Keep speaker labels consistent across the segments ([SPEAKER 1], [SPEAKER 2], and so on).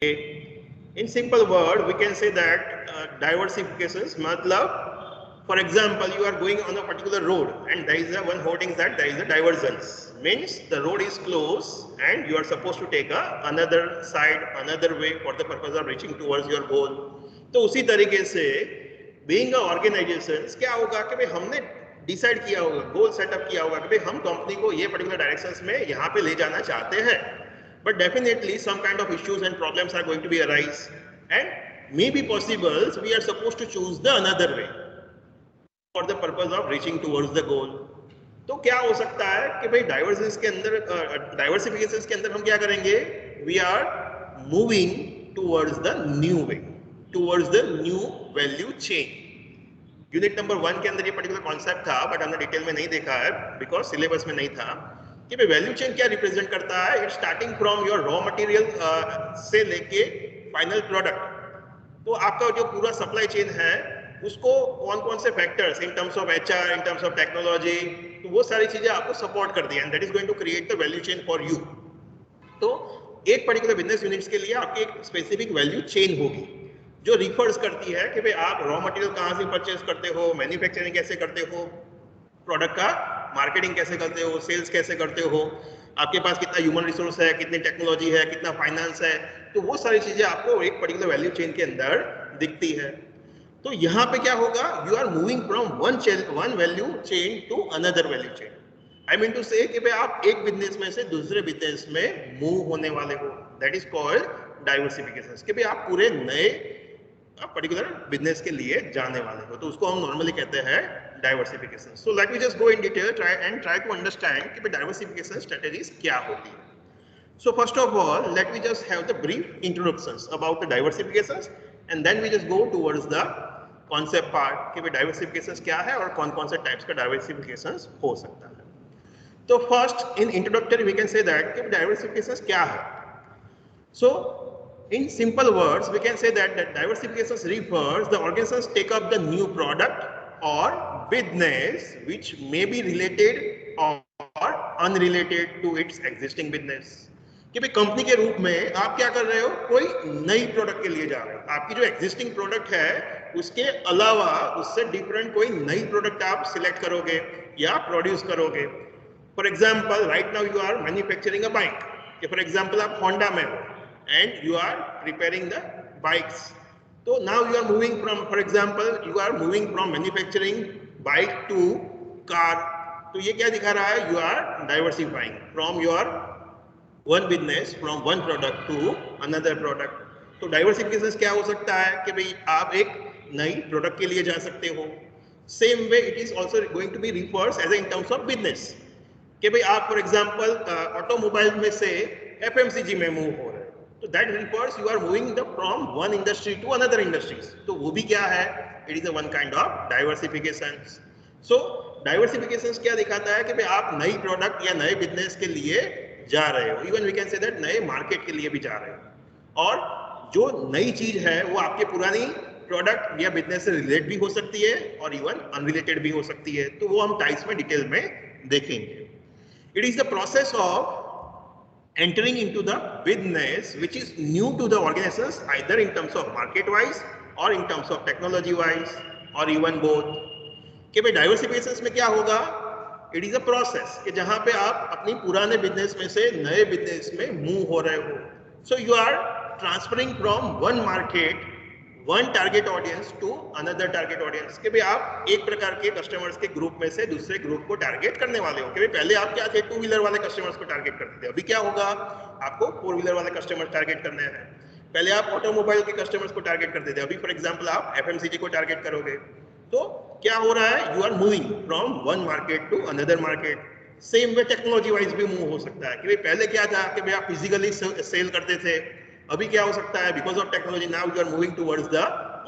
[SPEAKER 1] In simple word, we can say that diversifications, matlab, for example, you are going on a particular road and there is a one hoarding that there is a divergence. Means the road is closed and you are supposed to take another side, another way for the purpose of reaching towards your goal. तो उसी तरीके से being a organizations क्या होगा कि भाई हमने decide किया होगा, गोल सेटअप किया होगा कि भाई हम कंपनी को ये पर्टिकुलर डायरेक्शंस में यहाँ पे ले जाना चाहते हैं. But definitely some kind of issues and problems are going to be arise, and maybe possible we are supposed to choose the another way for the purpose of reaching towards the goal. तो क्या हो सकता है कि भाई diversification के अंदर हम क्या करेंगे, we are moving towards the new way, towards the new value chain. Unit number 1 के अंदर ये पर्टिकुलर कॉन्सेप्ट था, बट हमने डिटेल में नहीं देखा है बिकॉज सिलेबस में नहीं था कि भाई वैल्यू चेन क्या रिप्रेजेंट करता है. It's starting from your raw material से लेके फाइनल प्रोडक्ट. तो आपका जो पूरा सप्लाई चेन है उसको कौन कौन से factors in terms of HR, in terms of technology, तो वो सारी चीजें आपको सपोर्ट कर दी and that is going to create the value chain for you. तो एक पर्टिकुलर बिजनेस यूनिट्स के लिए आपकी एक स्पेसिफिक वैल्यू चेन होगी जो रिफर्स करती है कि भाई आप रॉ मटेरियल कहाँ से परचेज करते हो, मैन्युफैक्चरिंग कैसे करते हो, प्रोडक्ट का मार्केटिंग कैसे करते हो, सेल्स कैसे करते हो, आपके पास कितना ह्यूमन रिसोर्स है, कितनी टेक्नोलॉजी है, कितना फाइनेंस है. तो वो सारी चीजें आपको एक पर्टिकुलर वैल्यू चेन के अंदर दिखती है. तो यहाँ पे क्या होगा, you are moving from one value chain to another value chain. I mean to say कि भाई आप एक बिजनेस में से दूसरे बिजनेस में मूव होने वाले हो. That is called diversification. कि भाई आप पूरे नए पर्टिकुलर बिजनेस के लिए जाने वाले हो, तो उसको हम नॉर्मली कहते हैं diversification. So let me just go in detail try to understand कि भाई डाइवर्सिफिकेशन स्ट्रेटेजीज क्या होती है. So first of all, let me just have the brief introductions about the diversifications and then we just go towards the concept part कि भाई diversifications क्या है और कौन-कौन से types का diversifications हो सकता है. तो first in introductory we can say that कि diversifications क्या है. So in simple words we can say that diversifications refers the organizations take up the new product or business which may be related or unrelated to its existing business. कि भाई company के रूप में आप क्या कर रहे हो, कोई नई प्रोडक्ट के लिए जा रहे हो. आपकी जो एग्जिस्टिंग प्रोडक्ट है उसके अलावा उससे डिफरेंट कोई नई प्रोडक्ट आप सिलेक्ट करोगे या प्रोड्यूस करोगे. For example right now you are manufacturing a bike. कि फॉर एग्जांपल आप होंडा में हो and you are preparing the bikes. तो now you are moving from, for example you are moving from manufacturing bike to car. तो ये क्या दिखा रहा है, you are diversifying from your one business from one product to another product. तो diversification क्या हो सकता है कि भाई आप एक नई प्रोडक्ट के लिए जा सकते हो. Same way it is also going to be refers as in terms of business कि भाई आप फॉर एग्जांपल ऑटोमोबाइल में से एफएमसीजी में मूव हो रहे हो. तो that refers you are moving the from one industry to another industries. तो वो भी क्या है, it is a one kind of diversification. So diversification क्या दिखाता है कि भाई आप नई प्रोडक्ट या नए बिजनेस के लिए जा रहे हो. Even we can say that नए मार्केट के लिए भी जा रहे हो. और जो नई चीज है वो आपके पुरानी प्रोडक्ट या बिजनेस से रिलेट भी हो सकती है और इवन अनरिलेटेड भी हो सकती है. तो वो हम टाइप्स में डिटेल में देखेंगे. It is the process of entering into the business which is new to the organizations either in terms of market wise or in terms of technology wise or even both. कि भाई diversification में क्या होगा, it is a process कि जहां पे आप अपनी पुराने बिजनेस में से नए बिजनेस में मूव हो रहे हो. So you are transferring from one market, one target audience to another target audience. कि भाई आप एक प्रकार के कस्टमर्स के ग्रुप में से दूसरे ग्रुप को टारगेट करने वाले हो. कि भाई पहले आप क्या थे, 2 व्हीलर वाले कस्टमर्स को टारगेट करते थे. अभी क्या होगा, आपको 4 व्हीलर वाले कस्टमर्स टारगेट करने हैं. पहले आप ऑटोमोबाइल के कस्टमर्स को टारगेट करते थे, अभी फॉर एग्जाम्पल आप एफएमसीजी को टारगेट करोगे. तो क्या हो रहा है, you are moving from one market to another market. Same way technology wise भी मूव हो सकता है कि भाई पहले क्या था कि भाई आप फिजिकली सेल करते थे, अभी क्या हो सकता है, because of technology now you are moving towards the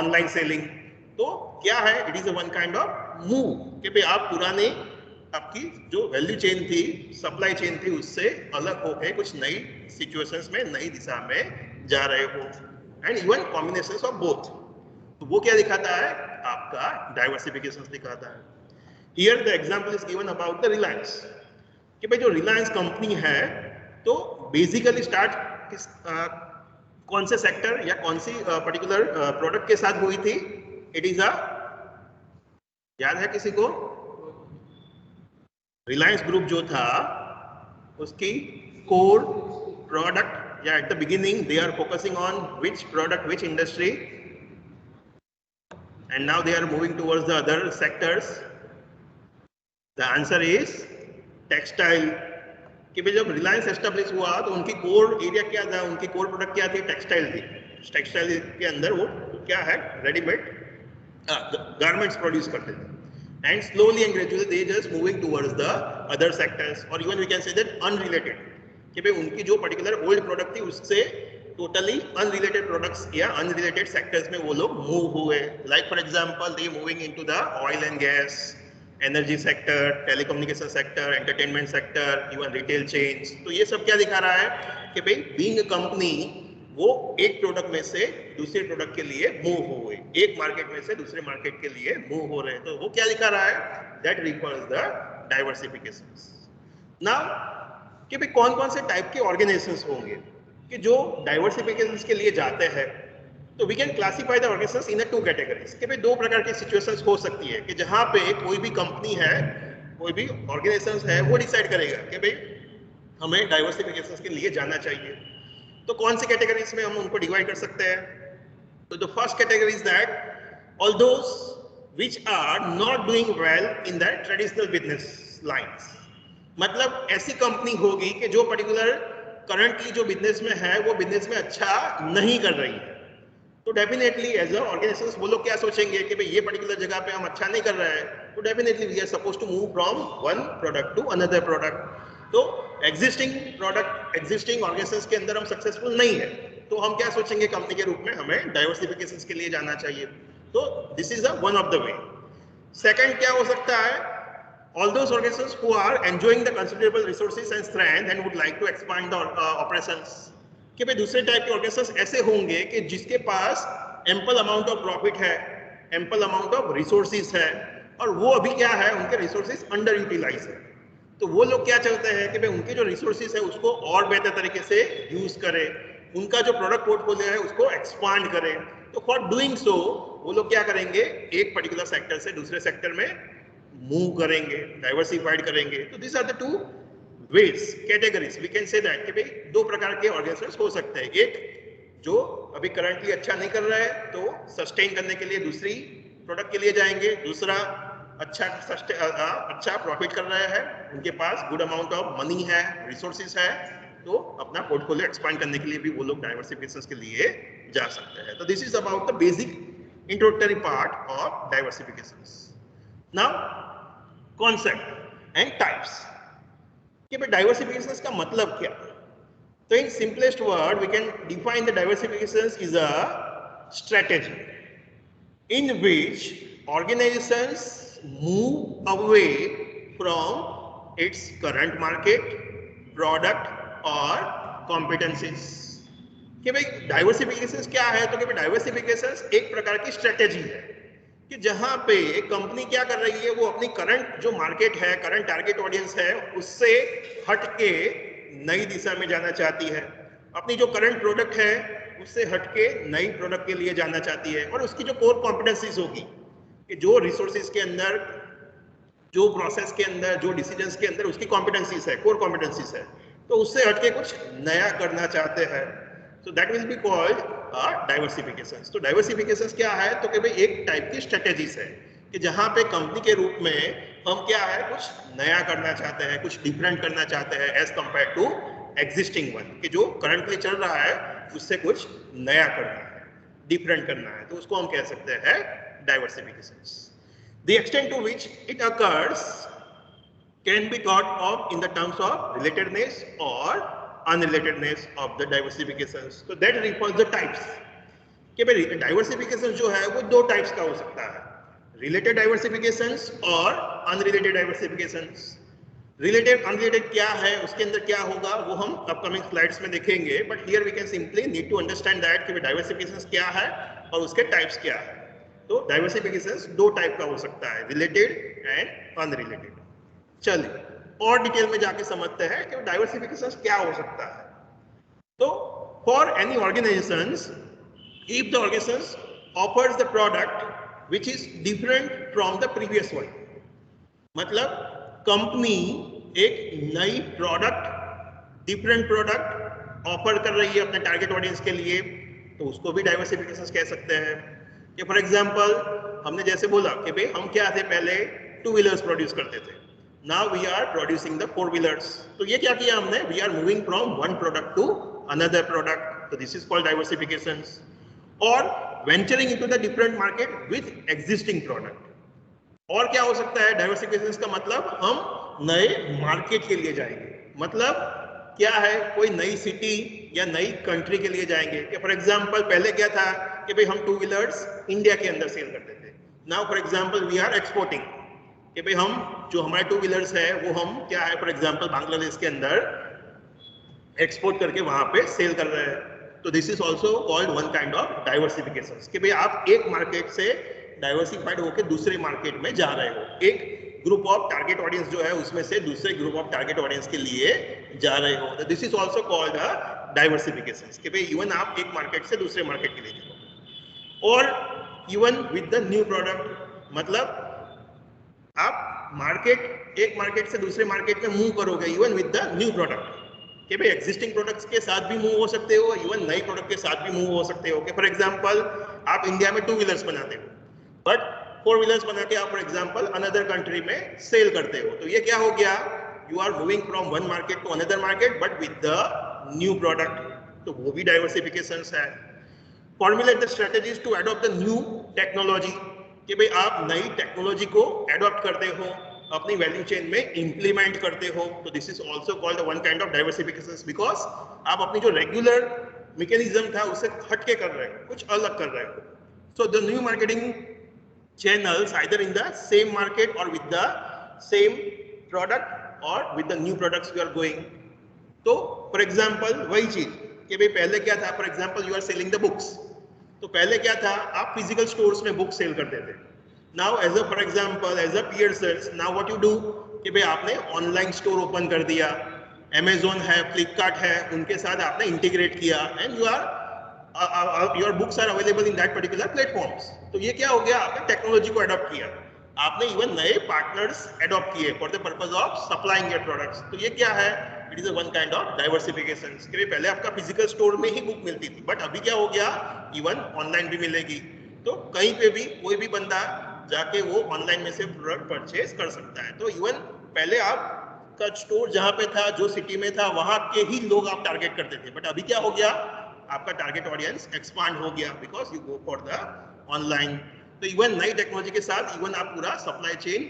[SPEAKER 1] online selling. तो क्या है, it is a one kind of move कि भाई आप पुराने आपकी जो वैल्यू चेन थी, सप्लाई चेन थी, उससे अलग होकर कुछ नई सिचुएशंस में, नई दिशा में जा रहे हो. And even combinations of both. तो वो क्या दिखाता है, आपका डाइवर्सिफिकेशन दिखाता है. Here the example is given about the Reliance. कि भाई जो रिलायंस कंपनी है तो बेसिकली स्टार्ट कौन से सेक्टर या कौन सी पर्टिकुलर प्रोडक्ट के साथ हुई थी? इट इज अ, याद है किसी को? रिलायंस ग्रुप जो था उसकी कोर प्रोडक्ट या at the beginning they are focusing on which product, which industry, and now they are moving towards the other sectors. The answer is textile. कि भाई जब रिलायंस एस्टेब्लिश हुआ तो उनकी कोर एरिया क्या था, उनकी कोर प्रोडक्ट क्या थी? टेक्सटाइल थी। टेक्सटाइल के अंदर वो क्या है? रेडीमेड गारमेंट्स प्रोड्यूस करते थे। And slowly and gradually they just moving towards the other sectors, और even we can say that unrelated, कि भाई उनकी जो पर्टिकुलर ओल्ड प्रोडक्ट थी उससे टोटली अनरिलेटेड प्रोडक्ट्स या अनरिलेटेड सेक्टर्स में वो लोग मूव हुए। Like for example they moving into the oil and gas, energy sector, telecommunication sector, entertainment sector, even retail chains. तो ये सब क्या दिखा रहा है कि भाई बीइंग अ कंपनी वो एक प्रोडक्ट में से दूसरे प्रोडक्ट के लिए मूव हो गए, एक मार्केट में से दूसरे मार्केट के लिए मूव हो रहे हैं। तो वो क्या दिखा रहा है? That refers the diversification. Now कि भाई कौन कौन से टाइप के ऑर्गेनाइजेशंस होंगे कि जो डाइवर्सिफिकेशन के लिए जाते हैं? तो we can classify the organisations in two categories. कि भाई दो प्रकार की सिचुएशंस हो सकती है कि जहां पे कोई भी कंपनी है, कोई भी ऑर्गेनाइजेशन है, वो डिसाइड करेगा कि भाई हमें डाइवर्सिफिकेशन के लिए जाना चाहिए। तो कौन सी कैटेगरीज में हम उनको डिवाइड कर सकते हैं? तो the first category is that all those which are not doing well in the traditional business lines. मतलब ऐसी कंपनी होगी कि जो पर्टिकुलर करंटली जो बिजनेस में है वो बिजनेस में अच्छा नहीं कर रही है। तो डेफिनेटली एज अ ऑर्गेनाइजेशन वो लोग क्या सोचेंगे कि भाई ये पर्टिकुलर जगह पे हम अच्छा नहीं कर रहे हैं, तो definitely we are suppose to move from one product to another product. तो एग्जिस्टिंग प्रोडक्ट, एग्जिस्टिंग ऑर्गेनाइजेशन के अंदर हम सक्सेसफुल नहीं है, तो हम क्या सोचेंगे कंपनी के रूप में हमें डाइवर्सिफिकेशन के लिए जाना चाहिए। तो this is one of the way. Second क्या हो सकता है? All those organizations who are enjoying the considerable resources and strength and would like to expand the operations. कि भाई दूसरे टाइप के ऑर्गेनाइजेशंस ऐसे होंगे कि जिसके पास एम्पल अमाउंट ऑफ प्रॉफिट है, एम्पल अमाउंट ऑफ रिसोर्सेज है, और वो अभी क्या है, उनके रिसोर्सेज अंडर यूटिलाइज है। तो वो लोग क्या चाहते हैं कि भाई उनके जो रिसोर्सेज है उसको और बेहतर तरीके से यूज करें, उनका जो प्रोडक्ट पोर्टफोलियो है उसको एक्सपांड करें। तो फॉर डूइंग सो वो लोग क्या करेंगे, एक पर्टिकुलर सेक्टर से दूसरे सेक्टर में मूव करेंगे, डाइवर्सिफाइड करेंगे। तो this are the two ways, categories we can say that कि भाई दो प्रकार के ऑर्गेनाइजेशंस हो सकते हैं। एक जो अभी करंटली अच्छा नहीं कर रहा है तो सस्टेन करने के लिए दूसरी प्रोडक्ट के लिए जाएंगे, दूसरा अच्छा प्रॉफिट कर रहा है, उनके पास गुड अमाउंट ऑफ मनी है, रिसोर्सेज है, तो अपना पोर्टफोलियो एक्सपांड करने के लिए भी वो लोग डाइवर्सिफिकेशन के लिए जा सकते हैं। तो this is about the basic introductory part of diversification. Now concept and types कि भाई डाइवर्सिफिकेशन का मतलब क्या है? तो in simplest word we can define the diversification is a strategy in which organizations move away from its current market, product or competencies। कि भाई diversification क्या है? तो कि भाई डाइवर्सिफिकेशन एक प्रकार की स्ट्रेटेजी है कि जहां पे कंपनी क्या कर रही है, वो अपनी करंट जो मार्केट है, करंट टारगेट ऑडियंस है, उससे हट के नई दिशा में जाना चाहती है। अपनी जो करंट प्रोडक्ट है उससे हटके नई प्रोडक्ट के लिए जाना चाहती है, और उसकी जो कोर कॉम्पिटेंसीज होगी कि जो रिसोर्सेज के अंदर, जो प्रोसेस के अंदर, जो डिसीजंस के अंदर उसकी कॉम्पिटेंसीज है, कोर कॉम्पिटेंसीज है, तो उससे हटके कुछ नया करना चाहते हैं। So that will be called diversification. तो डाइवर्सिफिकेशन क्या है? तो कि भाई एक टाइप की स्ट्रेटेजीज है कि जहां पे कंपनी के रूप में हम क्या है, कुछ नया करना चाहते हैं, कुछ डिफरेंट करना चाहते हैं as compare to existing one, कि जो करंटली चल रहा है उससे कुछ नया करना है, डिफरेंट करना है, तो उसको हम कह सकते हैं diversification. The extent to which it occurs can be thought of in the terms of relatedness or unrelatedness of the diversifications. So that refers the types कि भाई डाइवर्सिफिकेशन जो है वो दो टाइप्स का हो सकता है, रिलेटेड डाइवर्सिफिकेशंस और अनरिलेटेड डाइवर्सिफिकेशंस। रिलेटेड अनरिलेटेड क्या है, उसके अंदर क्या होगा, वो हम अपकमिंग स्लाइड्स में देखेंगे, but here we can simply need to understand that कि डाइवर्सिफिकेशंस क्या है और उसके टाइप्स क्या है। तो डाइवर्सिफिकेशंस दो टाइप का हो सकता है, रिलेटेड एंड अनरिलेटेड। चलिए और डिटेल में जाके समझते हैं कि डाइवर्सिफिकेशंस क्या हो सकता है। तो for any organisations, if the organization offers the product which is different from the previous one, मतलब कंपनी एक नई प्रोडक्ट, डिफरेंट प्रोडक्ट ऑफर कर रही है अपने टारगेट ऑडियंस के लिए, तो उसको भी डाइवर्सिफिकेशन कह सकते हैं। कि फॉर एग्जांपल हमने जैसे बोला कि भाई हम क्या थे, पहले टू व्हीलर्स प्रोड्यूस करते थे, now we are producing the four wheelers. तो ये क्या किया हमने, we are moving from one product to another product, तो दिस इज कॉल्ड डाइवर्सिफिकेशन। और venturing into the different market with existing product. और क्या हो सकता है डाइवर्सिफिकेशन का मतलब, हम नए मार्केट के लिए जाएंगे, मतलब क्या है, कोई नई सिटी या नई कंट्री के लिए जाएंगे। कि फॉर एग्जांपल पहले क्या था कि भाई हम टू व्हीलर्स इंडिया के अंदर सेल करते थे, now for example we are exporting, कि भाई हम जो हमारे टू व्हीलर्स है वो हम क्या है, फॉर एग्जांपल बांग्लादेश के अंदर एक्सपोर्ट करके वहां पे सेल कर रहे हैं। तो this is also called one kind of diversification, कि भाई आप एक मार्केट से डाइवर्सिफाइड होकर दूसरे मार्केट में जा रहे हो, एक ग्रुप ऑफ टारगेट ऑडियंस जो है उसमें से दूसरे ग्रुप ऑफ टारगेट ऑडियंस के लिए जा रहे हो। This is also called diversification, कि भाई इवन आप एक मार्केट से दूसरे मार्केट के लिए जाओ। और even with the new product, मतलब आप एक मार्केट से दूसरे मार्केट में मूव करोगे even with the new product, कि भाई एग्जिस्टिंग प्रोडक्ट्स के साथ भी मूव हो सकते हो, इवन नए प्रोडक्ट के साथ भी मूव हो सकते हो। कि फॉर एग्जांपल आप इंडिया में टू व्हीलर्स बनाते हो, बट फोर व्हीलर्स बना के आप फॉर एग्जांपल अनदर कंट्री में सेल करते हो, तो ये क्या हो गया, you are moving from one market to another market but with the new product, तो वो भी डाइवर्सिफिकेशन है। Formulate the strategies to adopt the new technology, कि भाई आप नई टेक्नोलॉजी को अडॉप्ट करते हो, अपनी वैल्यू चेन में इंप्लीमेंट करते हो, तो this is also called one kind of diversification, because आप अपनी जो रेगुलर मैकेनिज्म था उससे हटके कर रहे हो, कुछ अलग कर रहे हो। So the new marketing channels either in the same market or with the same product or with the new products you are going। तो फॉर एग्जांपल वही चीज कि भाई पहले क्या था, for example you are selling the books, तो पहले क्या था, आप फिजिकल स्टोर्स में बुक सेल करते थे। Now as a for example as a Pearsons, now what you do, कि भाई आपने ऑनलाइन स्टोर ओपन कर दिया, Amazon है, फ्लिपकार्ट है, उनके साथ आपने इंटीग्रेट किया and your books are available in that particular platforms। तो ये क्या हो गया, आपने टेक्नोलॉजी को अडॉप्ट किया, आपने इवन नए पार्टनर्स अडॉप्ट किए for the purpose of supplying your products. तो ये क्या है, it is one kind of diversification, कि पहले आपका फिजिकल स्टोर में ही बुक मिलती थी, बट अभी क्या हो गया, इवन ऑनलाइन भी मिलेगी, तो कहीं पे भी कोई भी बंदा जाके वो ऑनलाइन में से प्रोडक्ट परचेज कर सकता है। तो इवन पहले आप का स्टोर जहां पे था, जो सिटी में था, वहां के ही लोग आप टारगेट करते थे, बट अभी क्या हो गया, आपका टारगेट ऑडियंस एक्सपांड हो गया because you go for the online. तो इवन नई टेक्नोलॉजी के साथ इवन आप पूरा सप्लाई चेन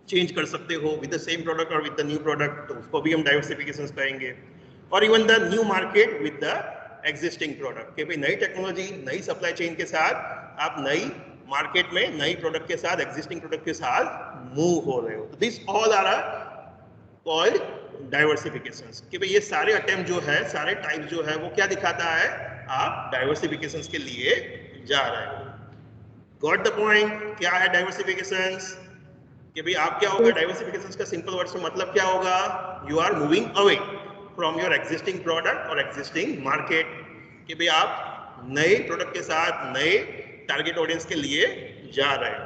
[SPEAKER 1] चेंज कर सकते हो विद द सेम प्रोडक्ट और विद द न्यू प्रोडक्ट, तो उसको भी हम डाइवर्सिफिकेशन कहेंगे। और even the new market with the existing product, कि भाई नई टेक्नोलॉजी, नई सप्लाई चेन के साथ आप नई मार्केट में नई प्रोडक्ट के साथ, एग्जिस्टिंग प्रोडक्ट के साथ मूव हो रहे हो। दिस ऑल आर कॉल्ड डाइवर्सिफिकेशंस, कि भाई ये सारे अटेम्प्ट जो है, सारे टाइप जो है, वो क्या दिखाता है, आप डाइवर्सिफिकेशंस के लिए जा रहे हो। गॉट द पॉइंट, क्या है डाइवर्सिफिकेशंस, कि भाई आप क्या होगा, डाइवर्सिफिकेशंस का सिंपल वर्ड्स में मतलब क्या होगा, you are moving away from your existing product और एग्जिस्टिंग मार्केट, कि भाई आप नए प्रोडक्ट के साथ नए टारगेट ऑडियंस के लिए जा रहे हो,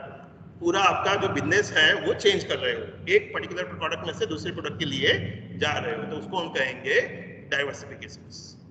[SPEAKER 1] पूरा आपका जो बिजनेस है वो चेंज कर रहे हो, एक पर्टिकुलर प्रोडक्ट में से दूसरे प्रोडक्ट के लिए जा रहे हो, तो उसको हम कहेंगे डाइवर्सिफिकेशन।